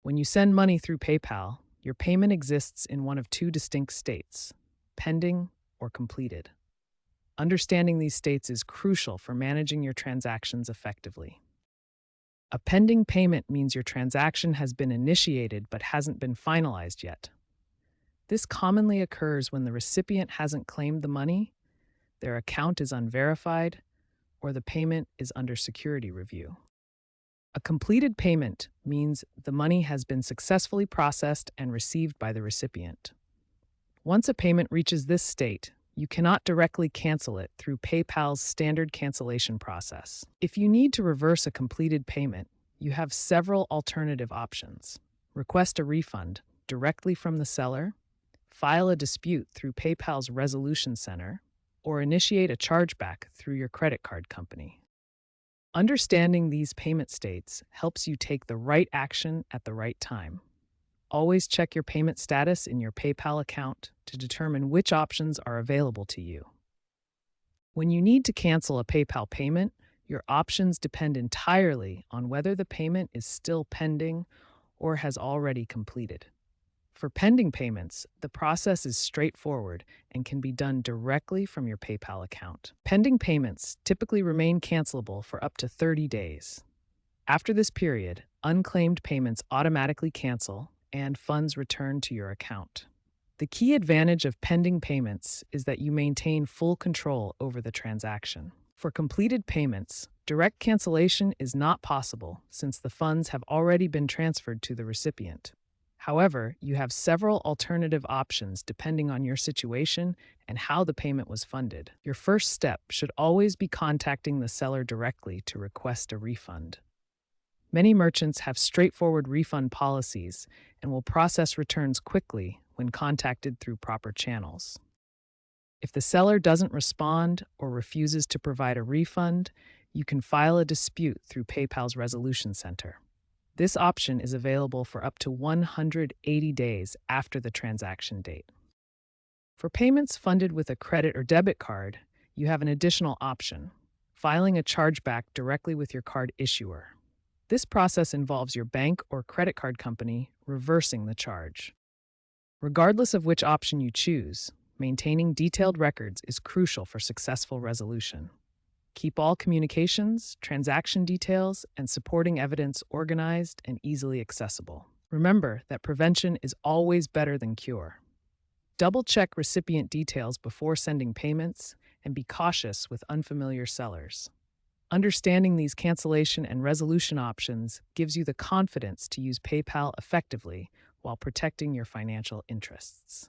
When you send money through PayPal, your payment exists in one of two distinct states: pending or completed. Understanding these states is crucial for managing your transactions effectively. A pending payment means your transaction has been initiated but hasn't been finalized yet. This commonly occurs when the recipient hasn't claimed the money, their account is unverified, or the payment is under security review. A completed payment means the money has been successfully processed and received by the recipient. Once a payment reaches this state, you cannot directly cancel it through PayPal's standard cancellation process. If you need to reverse a completed payment, you have several alternative options. Request a refund directly from the seller, file a dispute through PayPal's Resolution Center, or initiate a chargeback through your credit card company. Understanding these payment states helps you take the right action at the right time. Always check your payment status in your PayPal account to determine which options are available to you. When you need to cancel a PayPal payment, your options depend entirely on whether the payment is still pending or has already completed. For pending payments, the process is straightforward and can be done directly from your PayPal account. Pending payments typically remain cancelable for up to 30 days. After this period, unclaimed payments automatically cancel and funds return to your account. The key advantage of pending payments is that you maintain full control over the transaction. For completed payments, direct cancellation is not possible since the funds have already been transferred to the recipient. However, you have several alternative options depending on your situation and how the payment was funded. Your first step should always be contacting the seller directly to request a refund. Many merchants have straightforward refund policies and will process returns quickly when contacted through proper channels. If the seller doesn't respond or refuses to provide a refund, you can file a dispute through PayPal's Resolution Center. This option is available for up to 180 days after the transaction date. For payments funded with a credit or debit card, you have an additional option: filing a chargeback directly with your card issuer. This process involves your bank or credit card company reversing the charge. Regardless of which option you choose, maintaining detailed records is crucial for successful resolution. Keep all communications, transaction details, and supporting evidence organized and easily accessible. Remember that prevention is always better than cure. Double-check recipient details before sending payments and be cautious with unfamiliar sellers. Understanding these cancellation and resolution options gives you the confidence to use PayPal effectively while protecting your financial interests.